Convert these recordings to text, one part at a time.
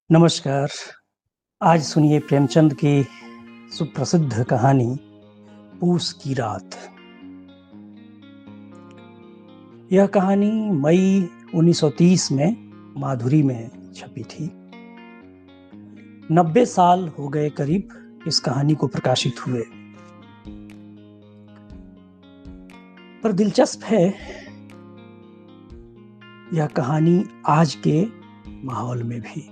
नमस्कार। आज सुनिए प्रेमचंद की सुप्रसिद्ध कहानी पूस की रात। यह कहानी मई 1930 में माधुरी में छपी थी। 90 साल हो गए करीब इस कहानी को प्रकाशित हुए। पर दिलचस्प है यह कहानी आज के माहौल में भी।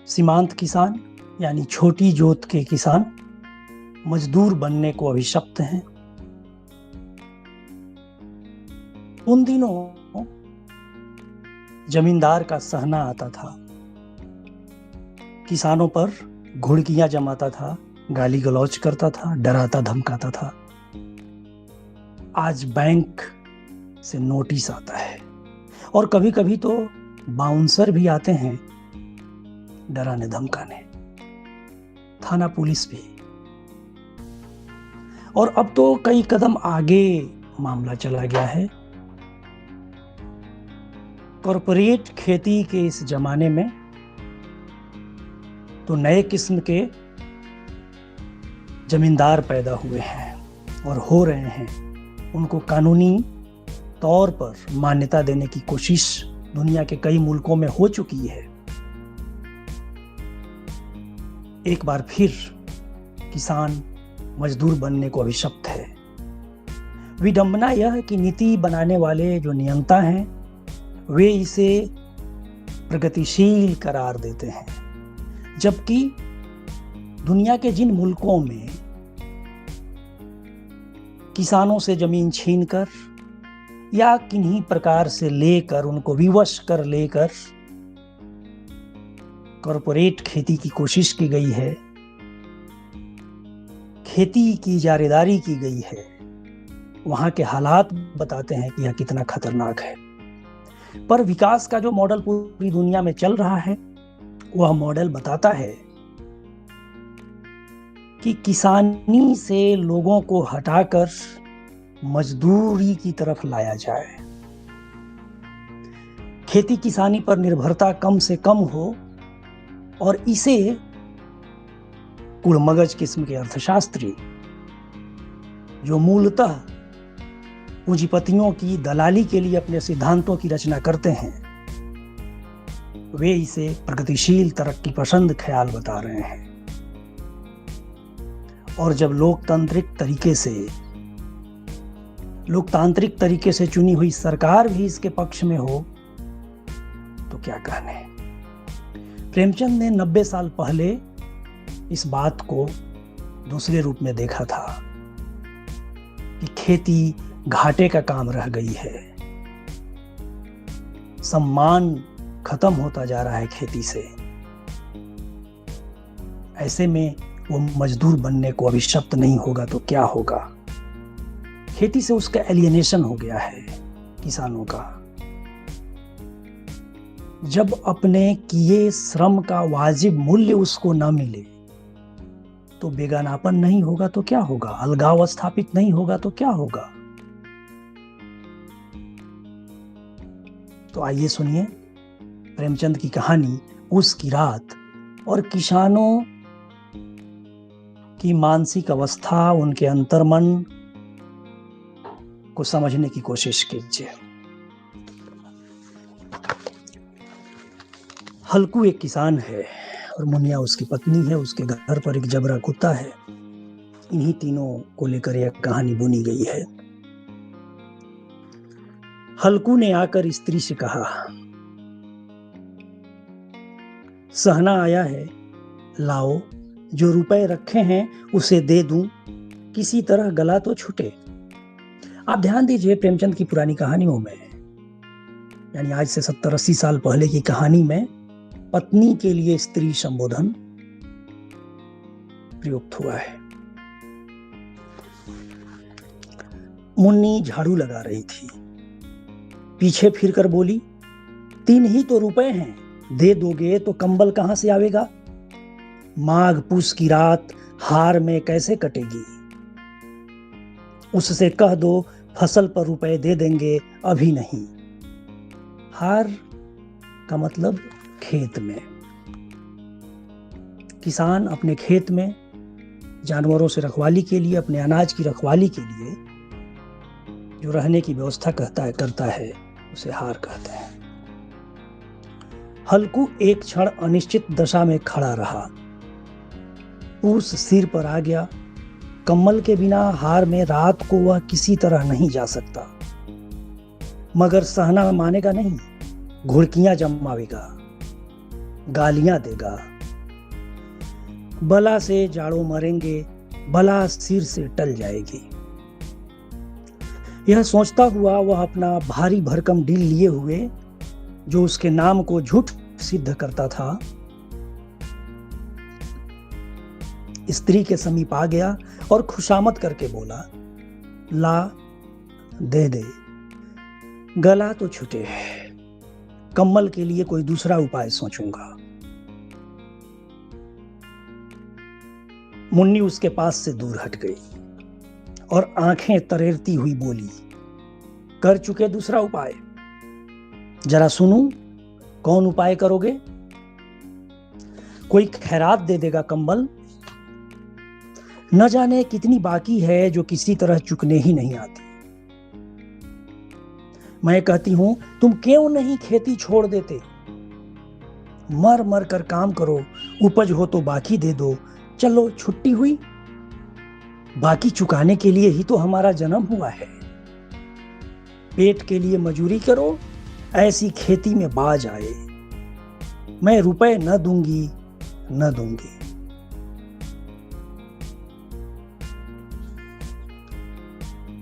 सीमांत किसान यानी छोटी जोत के किसान मजदूर बनने को अभिशप्त हैं। उन दिनों जमींदार का सहना आता था, किसानों पर घुड़कियां जमाता था, गाली गलौज करता था, डराता धमकाता था। आज बैंक से नोटिस आता है और कभी कभी तो बाउंसर भी आते हैं डराने धमकाने, थाना पुलिस भी। और अब तो कई कदम आगे मामला चला गया है। कॉरपोरेट खेती के इस जमाने में तो नए किस्म के जमींदार पैदा हुए हैं और हो रहे हैं। उनको कानूनी तौर पर मान्यता देने की कोशिश दुनिया के कई मुल्कों में हो चुकी है। एक बार फिर किसान मजदूर बनने को अभिशप्त है। विडंबना यह है कि नीति बनाने वाले जो नियंता हैं वे इसे प्रगतिशील करार देते हैं, जबकि दुनिया के जिन मुल्कों में किसानों से जमीन छीनकर या किन्हीं प्रकार से लेकर उनको विवश कर लेकर कॉरपोरेट खेती की कोशिश की गई है, खेती की जारीदारी की गई है, वहां के हालात बताते हैं कि यह कितना खतरनाक है। पर विकास का जो मॉडल पूरी दुनिया में चल रहा है वह मॉडल बताता है कि किसानी से लोगों को हटाकर मजदूरी की तरफ लाया जाए, खेती किसानी पर निर्भरता कम से कम हो और इसे कुड़मगज किस्म के अर्थशास्त्री जो मूलतः पूंजीपतियों की दलाली के लिए अपने सिद्धांतों की रचना करते हैं, वे इसे प्रगतिशील तरक्की पसंद ख्याल बता रहे हैं। और जब लोकतांत्रिक तरीके से चुनी हुई सरकार भी इसके पक्ष में हो तो क्या कहने। प्रेमचंद ने 90 साल पहले इस बात को दूसरे रूप में देखा था कि खेती घाटे का काम रह गई है, सम्मान खत्म होता जा रहा है खेती से। ऐसे में वो मजदूर बनने को अभिशप्त नहीं होगा तो क्या होगा। खेती से उसका एलियनेशन हो गया है किसानों का। जब अपने किए श्रम का वाजिब मूल्य उसको न मिले तो बेगानापन नहीं होगा तो क्या होगा, अलगाव स्थापित नहीं होगा तो क्या होगा। तो आइए सुनिए प्रेमचंद की कहानी पूस की रात और किसानों की मानसिक अवस्था, उनके अंतर्मन को समझने की कोशिश कीजिए। हल्कू एक किसान है और मुनिया उसकी पत्नी है। उसके घर पर एक जबरा कुत्ता है। इन्हीं तीनों को लेकर यह कहानी बुनी गई है। हल्कू ने आकर स्त्री से कहा, सहना आया है, लाओ, जो रुपए रखे हैं उसे दे दूं, किसी तरह गला तो छूटे। आप ध्यान दीजिए, प्रेमचंद की पुरानी कहानियों में, यानी आज से 70-80 साल पहले की कहानी में पत्नी के लिए स्त्री संबोधन प्रयुक्त हुआ है। मुन्नी झाड़ू लगा रही थी, पीछे फिरकर बोली, 3 ही तो रुपए हैं, दे दोगे तो कंबल कहां से आवेगा। माघ पूस की रात हार में कैसे कटेगी। उससे कह दो फसल पर रुपए दे देंगे, अभी नहीं। हार का मतलब खेत में। किसान अपने खेत में जानवरों से रखवाली के लिए, अपने अनाज की रखवाली के लिए जो रहने की व्यवस्था करता है उसे हार कहते हैं। हल्कू एक क्षण अनिश्चित दशा में खड़ा रहा। पूस सिर पर आ गया। कम्बल के बिना हार में रात को वह किसी तरह नहीं जा सकता, मगर सहना मानेगा नहीं। घुड़कियां जमावेगा, गालियां देगा। बला से जाड़ों मरेंगे, बला सिर से टल जाएगी। यह सोचता हुआ वह अपना भारी भरकम दिल लिए हुए, जो उसके नाम को झूठ सिद्ध करता था, स्त्री के समीप आ गया और खुशामद करके बोला, ला दे दे, गला तो छूटे, कम्बल के लिए कोई दूसरा उपाय सोचूंगा। मुन्नी उसके पास से दूर हट गई और आंखें तरेरती हुई बोली, कर चुके दूसरा उपाय? जरा सुनूं, कौन उपाय करोगे? कोई खैरात दे देगा कम्बल? न जाने कितनी बाकी है जो किसी तरह चुकने ही नहीं आती। मैं कहती हूं, तुम क्यों नहीं खेती छोड़ देते? मर मर कर काम करो, उपज हो तो बाकी दे दो। चलो छुट्टी हुई, बाकी चुकाने के लिए ही तो हमारा जन्म हुआ है। पेट के लिए मजूरी करो, ऐसी खेती में बाज आए। मैं रुपए न दूंगी, न दूंगी।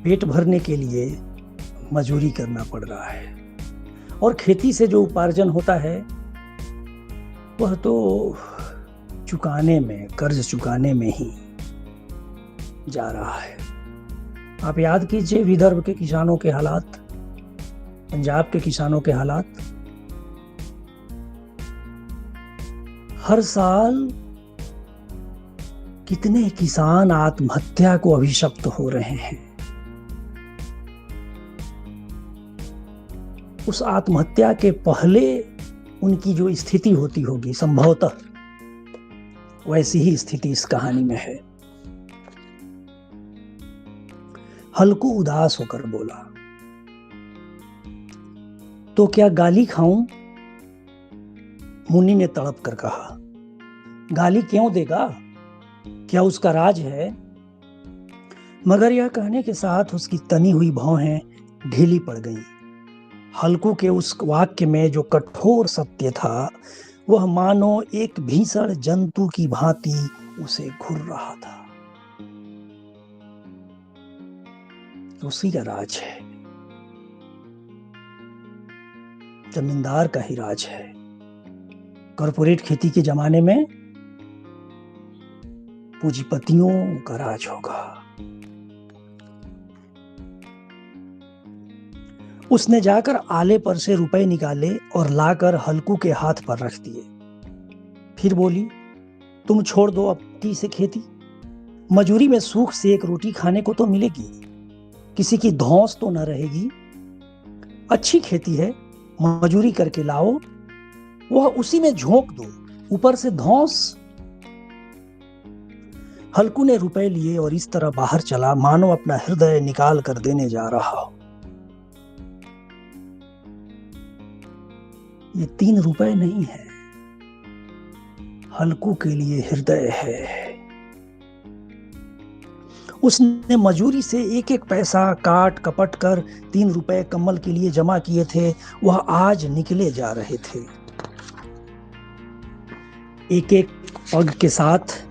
पेट भरने के लिए मजूरी करना पड़ रहा है, और खेती से जो उपार्जन होता है वह तो चुकाने में, कर्ज चुकाने में ही जा रहा है। आप याद कीजिए विदर्भ के किसानों के हालात, पंजाब के किसानों के हालात। हर साल कितने किसान आत्महत्या को अभिशप्त हो रहे हैं। उस आत्महत्या के पहले उनकी जो स्थिति होती होगी, संभवतः वैसी ही स्थिति इस कहानी में है। हल्कू उदास होकर बोला, तो क्या गाली खाऊं? मुन्नी ने तड़प कर कहा, गाली क्यों देगा? क्या उसका राज है? मगर यह कहने के साथ उसकी तनी हुई भौहें ढीली पड़ गईं। हल्कू के उस वाक्य में जो कठोर सत्य था, वह मानो एक भीषण जंतु की भांति उसे घुर रहा था। उसी का राज है, जमींदार का ही राज है। कॉर्पोरेट खेती के जमाने में पूंजीपतियों का राज होगा। उसने जाकर आले पर से रुपए निकाले और लाकर हल्कू के हाथ पर रख दिए। फिर बोली, तुम छोड़ दो अब की से खेती। मजूरी में सूख से एक रोटी खाने को तो मिलेगी, किसी की धौंस तो न रहेगी। अच्छी खेती है, मजूरी करके लाओ, वह उसी में झोंक दो, ऊपर से धौंस। हल्कू ने रुपए लिए और इस तरह बाहर चला मानो अपना हृदय निकाल कर देने जा रहा हो। ये 3 रुपए नहीं है, हल्कू के लिए हृदय है। उसने मजूरी से एक एक पैसा काट कपट कर 3 रुपए कम्बल के लिए जमा किए थे, वह आज निकले जा रहे थे। एक एक पग के साथ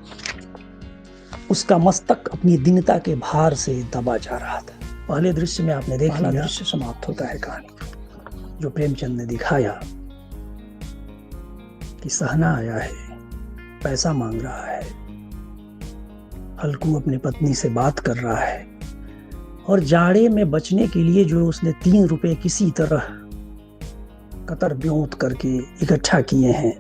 उसका मस्तक अपनी दीनता के भार से दबा जा रहा था। पहले दृश्य में आपने देखा, दृश्य समाप्त होता है कहानी। जो प्रेमचंद ने दिखाया कि सहना आया है, पैसा मांग रहा है, हल्कू अपनी पत्नी से बात कर रहा है, और जाड़े में बचने के लिए जो उसने 3 रुपए किसी तरह कतर ब्योंत करके इकट्ठा किए हैं,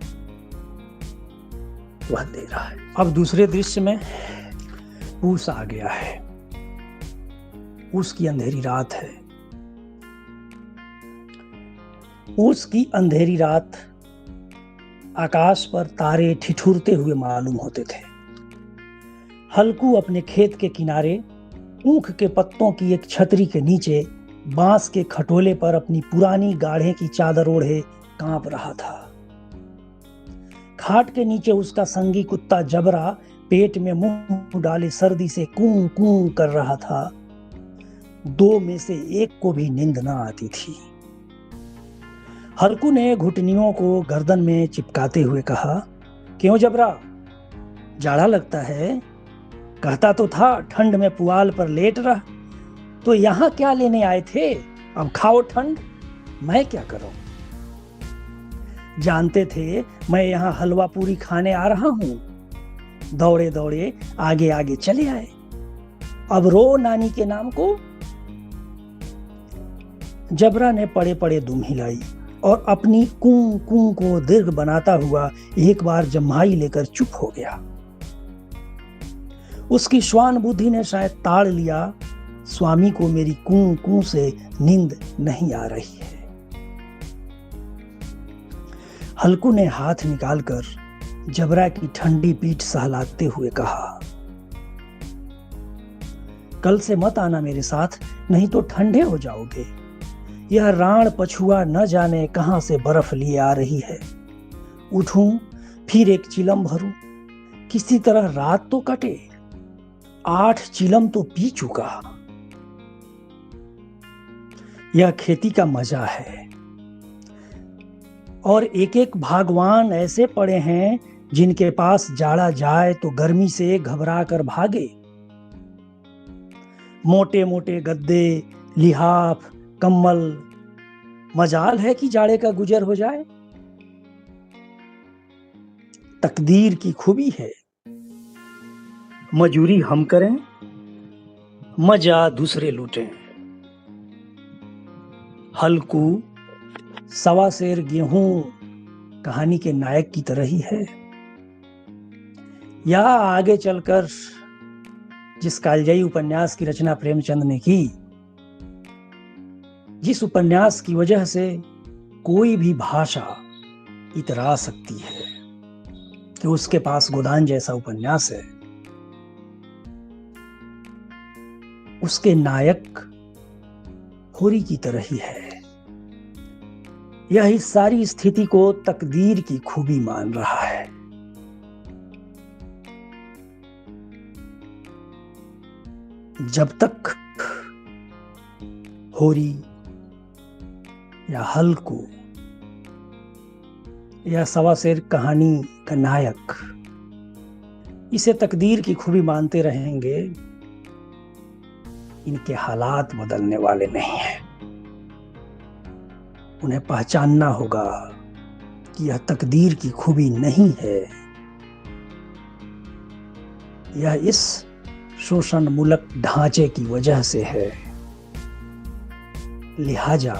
वह दे रहा है। अब दूसरे दृश्य में पूस आ गया है। उसकी अंधेरी रात है। उसकी अंधेरी रात आकाश पर तारे ठिठुरते हुए मालूम होते थे। हल्कू अपने खेत के किनारे ऊख के पत्तों की एक छतरी के नीचे बांस के खटोले पर अपनी पुरानी गाढ़े की चादर ओढ़े कांप रहा था। खाट के नीचे उसका संगी कुत्ता जबरा पेट में मुंह डाले सर्दी से कूं कूं कर रहा था। दो में से एक को भी नींद न आती थी। हल्कू ने घुटनियों को गर्दन में चिपकाते हुए कहा, क्यों जबरा, जाड़ा लगता है? कहता तो था ठंड में पुआल पर लेट रह। तो यहाँ क्या लेने आए थे? अब खाओ ठंड, मैं क्या करूं? जानते थे मैं यहाँ हलवा पूरी खाने आ रहा हूं। दौड़े दौड़े आगे आगे चले आए। अब रो नानी के नाम को। जबरा ने पड़े पड़े दुम हिलाई और अपनी कूं कूं को दीर्घ बनाता हुआ एक बार जम्हाई लेकर चुप हो गया। उसकी श्वान बुद्धि ने शायद ताड़ लिया, स्वामी को मेरी कूं कूं से नींद नहीं आ रही है। हल्कू ने हाथ निकालकर जबरा की ठंडी पीठ सहलाते हुए कहा, कल से मत आना मेरे साथ, नहीं तो ठंडे हो जाओगे। यह राण पछुआ न जाने कहां से बर्फ लिए आ रही है। उठूं फिर एक चिलम भरूं, किसी तरह रात तो कटे। 8 चिलम तो पी चुका। यह खेती का मजा है। और एक एक भागवान ऐसे पड़े हैं जिनके पास जाड़ा जाए तो गर्मी से घबरा कर भागे। मोटे मोटे गद्दे, लिहाफ, कम्बल, मजाल है कि जाड़े का गुजर हो जाए। तकदीर की खूबी है। मजूरी हम करें, मजा दूसरे लूटें। हल्कू सवा सेर गेहूं कहानी के नायक की तरह ही है। या आगे चलकर जिस कालजयी उपन्यास की रचना प्रेमचंद ने की, जिस उपन्यास की वजह से कोई भी भाषा इतरा सकती है कि उसके पास गोदान जैसा उपन्यास है, उसके नायक होरी की तरह ही है। यह इस सारी स्थिति को तकदीर की खूबी मान रहा है। जब तक होरी या हल्कू या सवा शेर कहानी का नायक इसे तकदीर की खूबी मानते रहेंगे, इनके हालात बदलने वाले नहीं हैं। उन्हें पहचानना होगा कि यह तकदीर की खूबी नहीं है, यह इस शोषण मूलक ढांचे की वजह से है। लिहाजा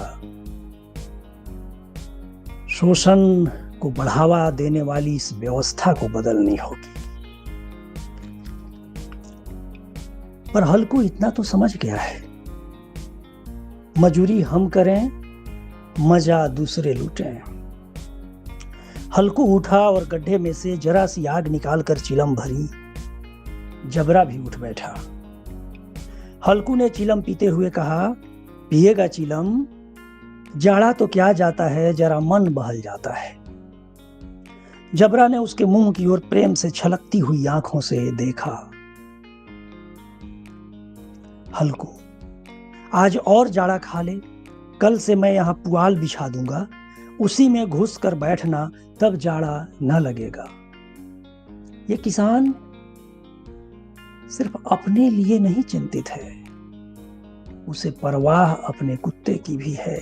शोषण को बढ़ावा देने वाली इस व्यवस्था को बदलनी होगी। पर हल्कू इतना तो समझ गया है, मजूरी हम करें, मजा दूसरे लूटें। हल्कू उठा और गड्ढे में से जरा सी आग निकालकर चिलम भरी। जबरा भी उठ बैठा। हल्कू ने चिलम पीते हुए कहा, पिएगा चिलम? जाड़ा तो क्या जाता है, जरा मन बहल जाता है। जबरा ने उसके मुंह की ओर प्रेम से छलकती हुई आंखों से देखा। हल्कू, आज और जाड़ा खा ले, कल से मैं यहां पुआल बिछा दूंगा, उसी में घुस कर बैठना, तब जाड़ा न लगेगा। ये किसान सिर्फ अपने लिए नहीं चिंतित है, उसे परवाह अपने कुत्ते की भी है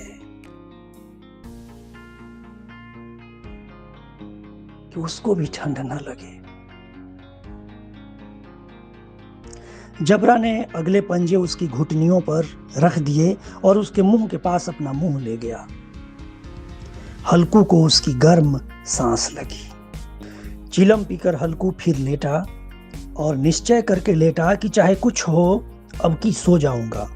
कि उसको भी ठंड न लगे। जबरा ने अगले पंजे उसकी घुटनियों पर रख दिए और उसके मुंह के पास अपना मुंह ले गया। हल्कू को उसकी गर्म सांस लगी। चिलम पीकर हल्कू फिर लेटा और निश्चय करके लेटा कि चाहे कुछ हो, अब की सो जाऊंगा।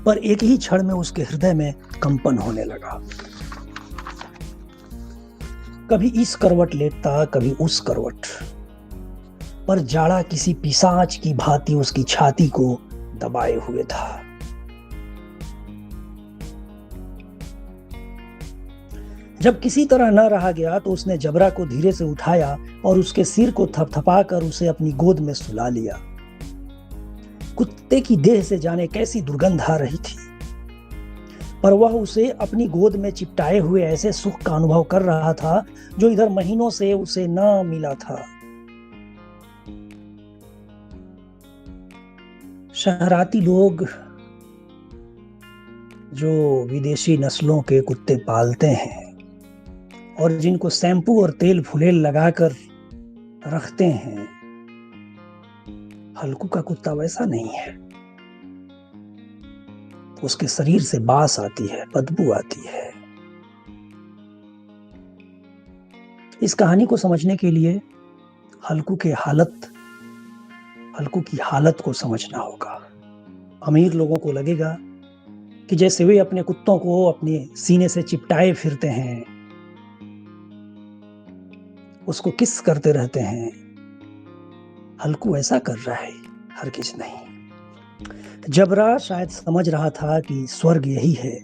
पर एक ही क्षण में उसके हृदय में कंपन होने लगा। कभी इस करवट लेटता, कभी उस करवट, पर जाड़ा किसी पिशाच की भांति उसकी छाती को दबाए हुए था। जब किसी तरह न रहा गया तो उसने जबरा को धीरे से उठाया और उसके सिर को थपथपाकर उसे अपनी गोद में सुला लिया। कुत्ते की देह से जाने कैसी दुर्गंध आ रही थी, पर वह उसे अपनी गोद में चिपटाए हुए ऐसे सुख का अनुभव कर रहा था जो इधर महीनों से उसे न मिला था। शहराती लोग जो विदेशी नस्लों के कुत्ते पालते हैं और जिनको शैम्पू और तेल फुलेल लगाकर रखते हैं, हल्कू का कुत्ता वैसा नहीं है। उसके शरीर से बास आती है, बदबू आती है। इस कहानी को समझने के लिए हल्कू की हालत को समझना होगा। अमीर लोगों को लगेगा कि जैसे वे अपने कुत्तों को अपने सीने से चिपटाए फिरते हैं, उसको किस करते रहते हैं, हल्कू ऐसा कर रहा है, हरगिज नहीं। जबरा शायद समझ रहा था कि स्वर्ग यही है,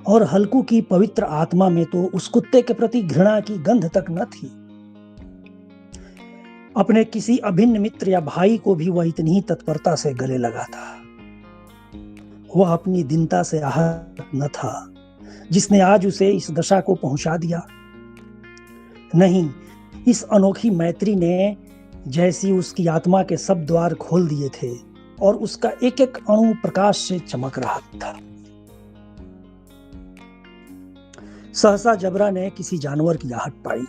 और हल्कू की पवित्र आत्मा में तो उस कुत्ते के प्रति घृणा की गंध तक न थी। अपने किसी अभिन्न मित्र या भाई को भी वह इतनी ही तत्परता से गले लगा था। वह अपनी दीनता से आहत न था जिसने आज उसे इस दशा को पहुंचा दिया। नहीं, इस अनोखी मैत्री ने जैसी उसकी आत्मा के सब द्वार खोल दिए थे और उसका एक एक अणु प्रकाश से चमक रहा था। सहसा जबरा ने किसी जानवर की आहट पाई।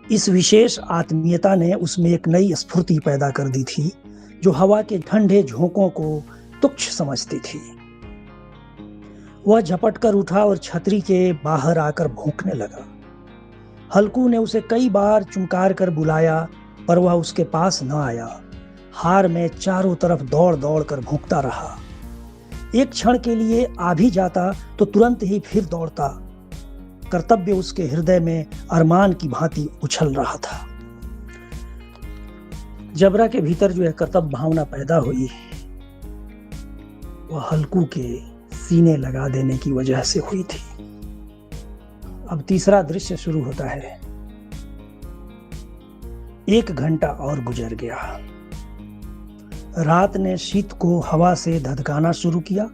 इस विशेष आत्मीयता ने उसमें एक नई स्फूर्ति पैदा कर दी थी जो हवा के ठंडे झोंकों को तुच्छ समझती थी। वह झपट कर उठा और छतरी के बाहर आकर भौंकने लगा। हल्कू ने उसे कई बार चुमकार कर बुलाया, पर वह उसके पास न आया। हार में चारों तरफ दौड़ दौड़ कर भौंकता रहा। एक क्षण के लिए आ भी जाता तो तुरंत ही फिर दौड़ता। कर्तव्य उसके हृदय में अरमान की भांति उछल रहा था। जबरा के भीतर जो है कर्तव्य भावना पैदा हुई, वह हल्कू के सीने लगा देने की वजह से हुई थी। अब तीसरा दृश्य शुरू होता है। 1 घंटा और गुजर गया। रात ने शीत को हवा से धधकाना शुरू किया।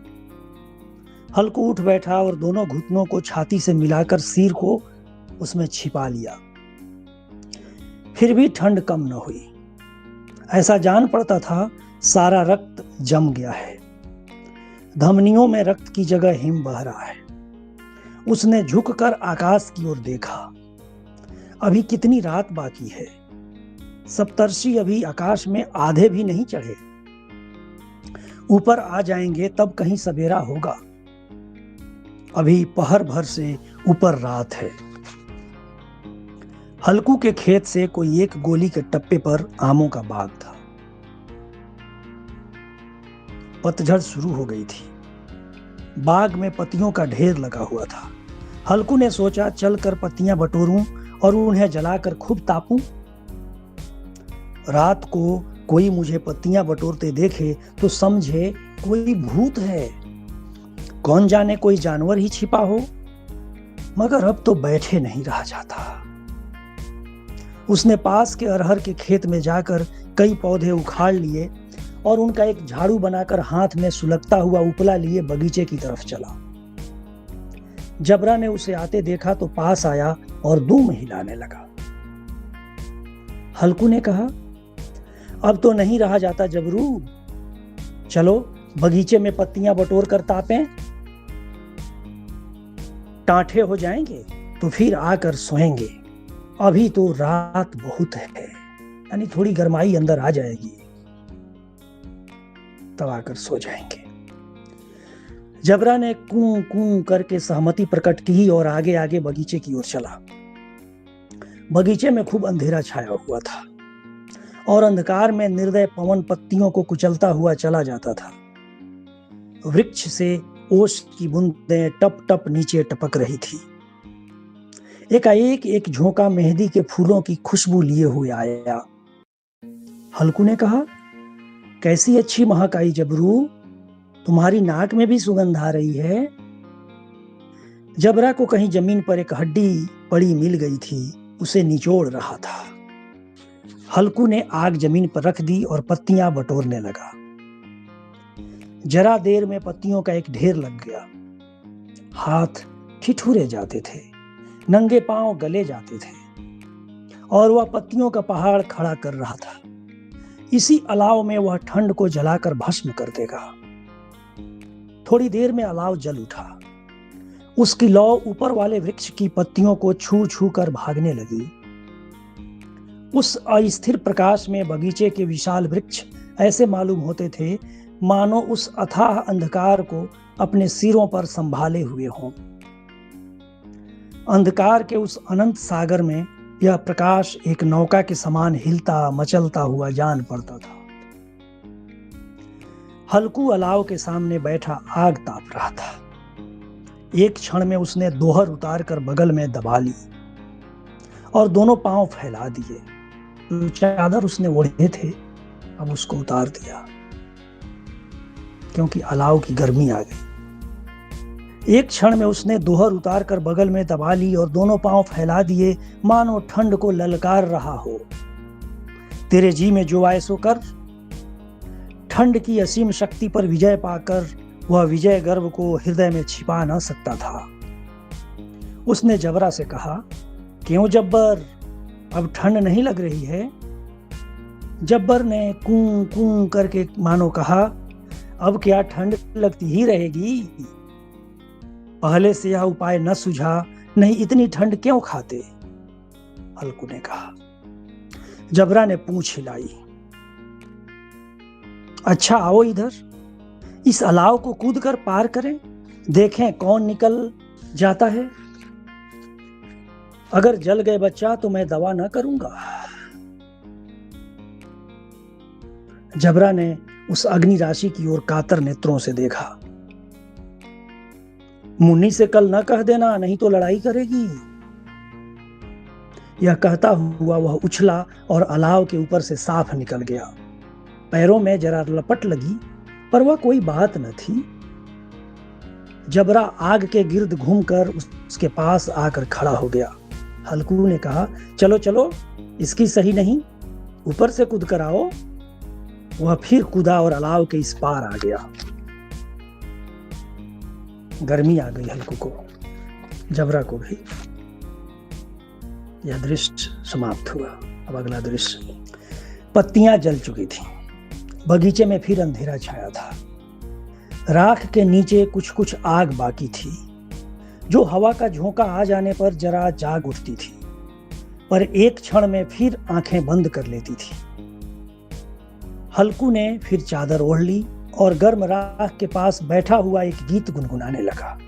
हल्कू उठ बैठा और दोनों घुटनों को छाती से मिलाकर सिर को उसमें छिपा लिया। फिर भी ठंड कम न हुई। ऐसा जान पड़ता था सारा रक्त जम गया है। धमनियों में रक्त की जगह हिम बह रहा है। उसने झुककर आकाश की ओर देखा। अभी कितनी रात बाकी है। सप्तर्षि अभी आकाश में आधे भी नहीं चढ़े। ऊपर आ जाएंगे तब कहीं सवेरा होगा। अभी पहर भर से ऊपर रात है। हल्कू के खेत से कोई 1 गोली के टप्पे पर आमों का बाग था। पतझड़ शुरू हो गई थी। बाग में पत्तियों का ढेर लगा हुआ था। हल्कू ने सोचा चलकर पत्तियां बटोरूं और उन्हें जलाकर खूब तापूं। रात को कोई मुझे पत्तियां बटोरते देखे तो समझे कोई भूत है, कौन जाने कोई जानवर ही छिपा हो। मगर अब तो बैठे नहीं रहा जाता। उसने पास के अरहर के खेत में जाकर कई पौधे उखाड़ लिए और उनका एक झाड़ू बनाकर हाथ में सुलगता हुआ उपला लिए बगीचे की तरफ चला। जबरा ने उसे आते देखा तो पास आया और दुम हिलाने लगा। हल्कू ने कहा, अब तो नहीं रहा जाता जबरू, चलो बगीचे में पत्तियां बटोर कर तापें। टांठे हो जाएंगे तो फिर आकर सोएंगे। अभी तो रात बहुत है, यानी थोड़ी गर्माई अंदर आ जाएगी, तब आकर सो जाएंगे। जबरा ने कूं कूं करके सहमति प्रकट की और आगे आगे बगीचे की ओर चला। बगीचे में खूब अंधेरा छाया हुआ था और अंधकार में निर्दय पवन पत्तियों को कुचलता हुआ चला जाता था। वृक्ष से ओस की बूंदें टप टप नीचे टपक रही थी। एकाएक एक झोंका मेहंदी के फूलों की खुशबू लिए हुए आया। हल्कू ने कहा, कैसी अच्छी महक आई जबरू, तुम्हारी नाक में भी सुगंध आ रही है। जबरा को कहीं जमीन पर एक हड्डी पड़ी मिल गई थी, उसे निचोड़ रहा था। हल्कू ने आग जमीन पर रख दी और पत्तियां बटोरने लगा। जरा देर में पत्तियों का एक ढेर लग गया। हाथ ठिठुरे जाते थे, नंगे पांव गले जाते थे और वह पत्तियों का पहाड़ खड़ा कर रहा था। इसी अलाव में वह ठंड को जलाकर भस्म कर देगा। थोड़ी देर में अलाव जल उठा। उसकी लौ ऊपर वाले वृक्ष की पत्तियों को छू छू कर भागने लगी। उस अस्थिर प्रकाश में बगीचे के विशाल वृक्ष ऐसे मालूम होते थे मानो उस अथाह अंधकार को अपने सिरों पर संभाले हुए हों। अंधकार के उस अनंत सागर में यह प्रकाश एक नौका के समान हिलता मचलता हुआ जान पड़ता था। हल्कू अलाव के सामने बैठा आग ताप रहा था। एक क्षण में उसने दोहर उतार कर बगल में दबा ली और दोनों पांव फैला दिए। जो चादर उसने ओढ़े थे अब उसको उतार दिया, क्योंकि अलाव की गर्मी आ गई। एक क्षण में उसने दोहर उतार कर बगल में दबा ली और दोनों पांव फैला दिए, मानो ठंड को ललकार रहा हो। तेरे जी में जो आए सो कर। ठंड की असीम शक्ति पर विजय पाकर वह विजय गर्व को हृदय में छिपा न सकता था। उसने जबरा से कहा, क्यों जब्बर, अब ठंड नहीं लग रही है? जब्बर ने कूं कूं करके मानो कहा, अब क्या ठंड लगती ही रहेगी? पहले से यह उपाय न सूझा, नहीं इतनी ठंड क्यों खाते? हल्कू ने कहा। जबरा ने पूंछ हिलाई। अच्छा आओ इधर, इस अलाव को कूदकर पार करें, देखें कौन निकल जाता है। अगर जल गए बच्चा तो मैं दवा न करूंगा। जबरा ने उस अग्नि राशि की ओर कातर नेत्रों से देखा। मुन्नी से कल न कह देना, नहीं तो लड़ाई करेगी। यह कहता हुआ वह उछला और अलाव के ऊपर से साफ निकल गया। पैरों में जरा लपट लगी, पर वह कोई बात न थी। जबरा आग के गिर्द घूमकर उसके पास आकर खड़ा हो गया। हल्कू ने कहा, चलो चलो, इसकी सही नहीं, ऊपर से कूद कर आओ। वह फिर कूदा और अलाव के इस पार आ गया। गर्मी आ गई हल्कू को, जबरा को भी। यह दृश्य समाप्त हुआ। अब अगला दृश्य। पत्तियां जल चुकी थीं। बगीचे में फिर अंधेरा छाया था। राख के नीचे कुछ कुछ आग बाकी थी, जो हवा का झोंका आ जाने पर जरा जाग उठती थी, पर एक क्षण में फिर आंखें बंद कर लेती थी। हल्कू ने फिर चादर ओढ़ ली और गर्म राख के पास बैठा हुआ एक गीत गुनगुनाने लगा।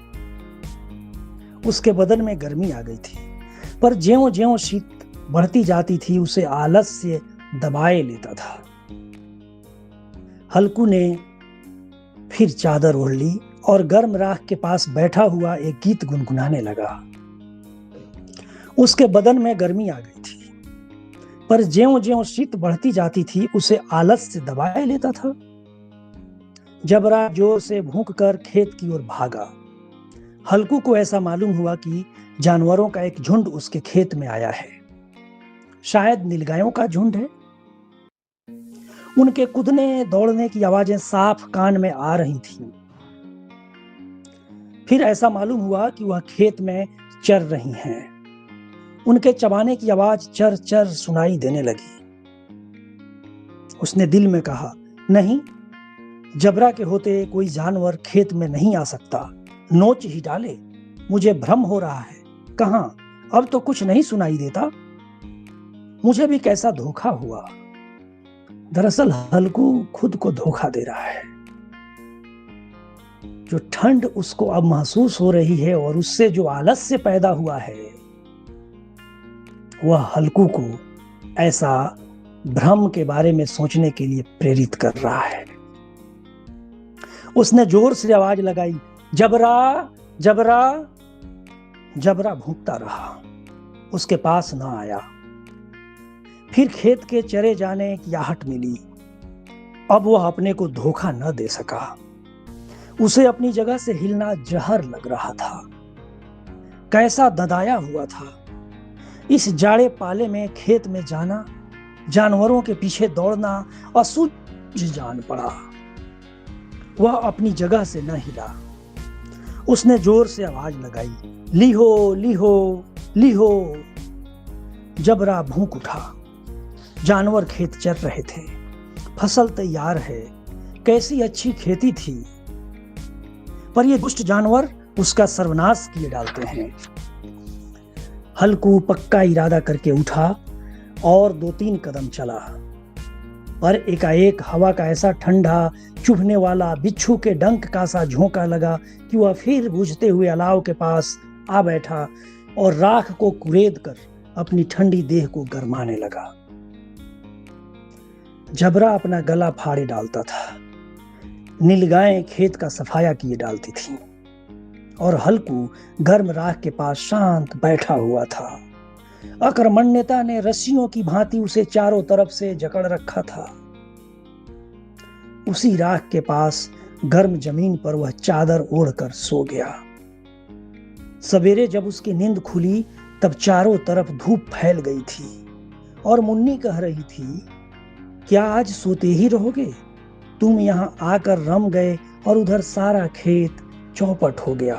उसके बदन में गर्मी आ गई थी, पर ज्यों-ज्यों शीत बढ़ती जाती थी उसे आलस्य दबाए लेता था। हल्कू ने फिर चादर ओढ़ ली और गर्म राख के पास बैठा हुआ एक गीत गुनगुनाने लगा। उसके बदन में गर्मी आ गई थी, पर ज्यों-ज्यों शीत बढ़ती जाती थी उसे आलस्य दबाए लेता था। जबरा जोर से भूंककर खेत की ओर भागा। हल्कू को ऐसा मालूम हुआ कि जानवरों का एक झुंड उसके खेत में आया है। शायद नीलगायों का झुंड है। उनके कूदने दौड़ने की आवाजें साफ कान में आ रही थीं। फिर ऐसा मालूम हुआ कि वह खेत में चर रही हैं। उनके चबाने की आवाज चर चर सुनाई देने लगी। उसने दिल में कहा, नहीं, जबरा के होते कोई जानवर खेत में नहीं आ सकता, नोच ही डाले। मुझे भ्रम हो रहा है। कहां, अब तो कुछ नहीं सुनाई देता। मुझे भी कैसा धोखा हुआ। दरअसल हल्कू खुद को धोखा दे रहा है। जो ठंड उसको अब महसूस हो रही है और उससे जो आलस्य पैदा हुआ है, वह हल्कू को ऐसा भ्रम के बारे में सोचने के लिए प्रेरित कर रहा है। उसने जोर से आवाज लगाई, जबरा, जबरा। जबरा भूंकता रहा। उसके पास न आया। फिर खेत के चरे जाने की आहट मिली। अब वह अपने को धोखा न दे सका। उसे अपनी जगह से हिलना जहर लग रहा था। कैसा ददाया हुआ था। इस जाड़े पाले में खेत में जाना, जानवरों के पीछे दौड़ना असूझ जान पड़ा। वह अपनी जगह से न हिला। उसने जोर से आवाज लगाई, लीहो लीहो लीहो। जबरा भूख उठा। जानवर खेत चर रहे थे। फसल तैयार है। कैसी अच्छी खेती थी। पर ये दुष्ट जानवर उसका सर्वनाश किए डालते हैं। हल्कू पक्का इरादा करके उठा और 2-3 कदम चला, पर एकाएक हवा का ऐसा ठंडा, चुभने वाला, बिच्छू के डंक का सा झोंका लगा कि वह फिर बुझते हुए अलाव के पास आ बैठा और राख को कुरेद कर अपनी ठंडी देह को गरमाने लगा। जबरा अपना गला फाड़े डालता था। नीलगायें खेत का सफाया किए डालती थीं और हल्कू गर्म राख के पास शांत बैठा हुआ था। अकर्मण्यता ने रस्सियों की भांति उसे चारों तरफ से जकड़ रखा था। उसी राख के पास गर्म जमीन पर वह चादर ओढ़कर सो गया। सवेरे जब उसकी नींद खुली तब चारों तरफ धूप फैल गई थी और मुन्नी कह रही थी, क्या आज सोते ही रहोगे? तुम यहां आकर रम गए और उधर सारा खेत चौपट हो गया।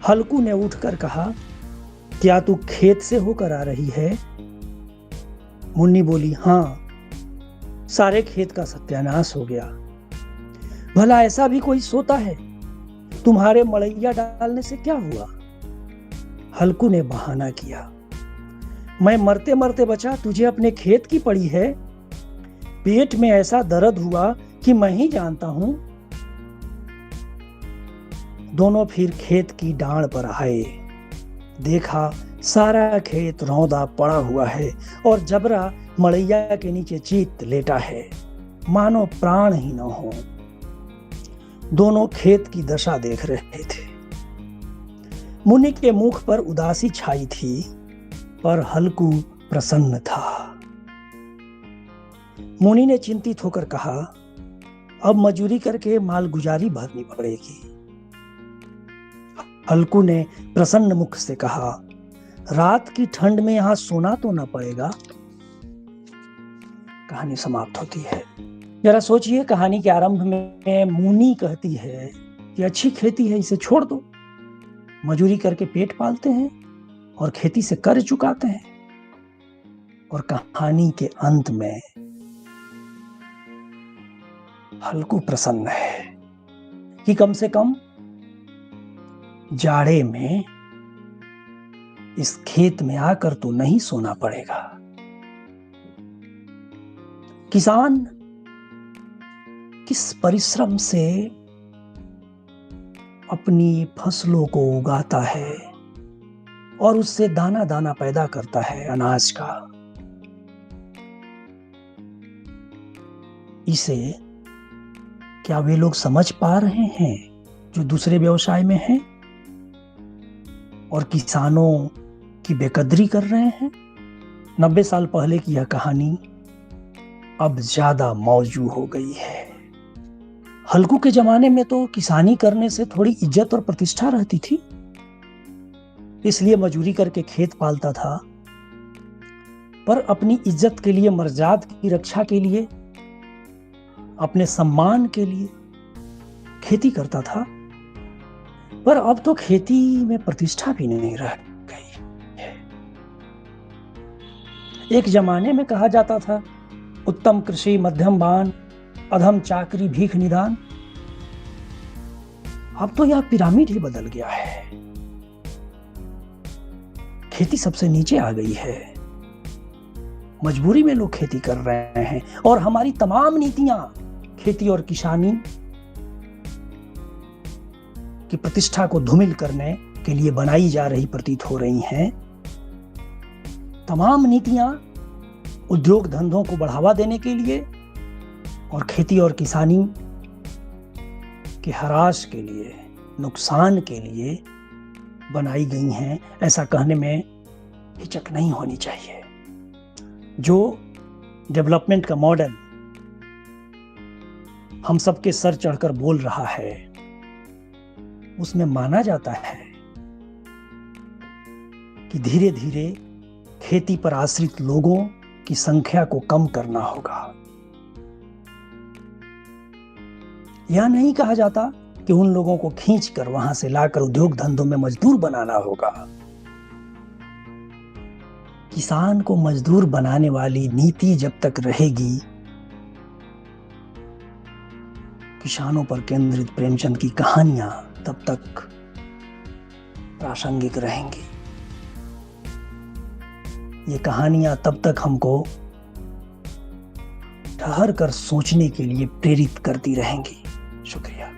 हल्कू ने उठकर कहा, क्या तू खेत से होकर आ रही है? मुन्नी बोली, हाँ, सारे खेत का सत्यानाश हो गया। भला ऐसा भी कोई सोता है? तुम्हारे मड़ैया डालने से क्या हुआ? हल्कू ने बहाना किया, मैं मरते मरते बचा, तुझे अपने खेत की पड़ी है। पेट में ऐसा दर्द हुआ कि मैं ही जानता हूं। दोनों फिर खेत की डांड पर आए। देखा सारा खेत रौंदा पड़ा हुआ है और जबरा मड़ैया के नीचे चीत लेटा है, मानो प्राण ही न हो। दोनों खेत की दशा देख रहे थे। मुनि के मुख पर उदासी छाई थी, पर हल्कू प्रसन्न था। मुनि ने चिंतित होकर कहा, अब मजूरी करके मालगुजारी भरनी पड़ेगी। हल्कू ने प्रसन्न मुख से कहा, रात की ठंड में यहां सोना तो न पड़ेगा। कहानी समाप्त होती है। जरा सोचिए, कहानी के आरंभ में मुनि कहती है कि अच्छी खेती है, इसे छोड़ दो। मजूरी करके पेट पालते हैं और खेती से कर्ज चुकाते हैं। और कहानी के अंत में हल्कू प्रसन्न है कि कम से कम जाड़े में इस खेत में आकर तो नहीं सोना पड़ेगा। किसान किस परिश्रम से अपनी फसलों को उगाता है और उससे दाना दाना पैदा करता है अनाज का। इसे क्या वे लोग समझ पा रहे हैं जो दूसरे व्यवसाय में हैं और किसानों की बेकदरी कर रहे हैं? 90 साल पहले की यह कहानी अब ज्यादा मौजू हो गई है। हल्कू के जमाने में तो किसानी करने से थोड़ी इज्जत और प्रतिष्ठा रहती थी, इसलिए मजूरी करके खेत पालता था। पर अपनी इज्जत के लिए, मर्यादा की रक्षा के लिए, अपने सम्मान के लिए खेती करता था। पर अब तो खेती में प्रतिष्ठा भी नहीं रह गई है। एक जमाने में कहा जाता था, उत्तम कृषि मध्यम बान, अधम चाकरी भीख निदान। अब तो यह पिरामिड ही बदल गया है। खेती सबसे नीचे आ गई है। मजबूरी में लोग खेती कर रहे हैं और हमारी तमाम नीतियां खेती और किसानी की प्रतिष्ठा को धूमिल करने के लिए बनाई जा रही प्रतीत हो रही हैं। तमाम नीतियां उद्योग धंधों को बढ़ावा देने के लिए और खेती और किसानी के ह्रास के लिए, नुकसान के लिए बनाई गई हैं, ऐसा कहने में हिचक नहीं होनी चाहिए। जो डेवलपमेंट का मॉडल हम सबके सर चढ़कर बोल रहा है, उसमें माना जाता है कि धीरे धीरे खेती पर आश्रित लोगों की संख्या को कम करना होगा। यह नहीं कहा जाता कि उन लोगों को खींचकर वहां से लाकर उद्योग धंधों में मजदूर बनाना होगा। किसान को मजदूर बनाने वाली नीति जब तक रहेगी, किसानों पर केंद्रित प्रेमचंद की कहानियां तब तक प्रासंगिक रहेंगी। ये कहानियां तब तक हमको ठहर कर सोचने के लिए प्रेरित करती रहेंगी। शुक्रिया।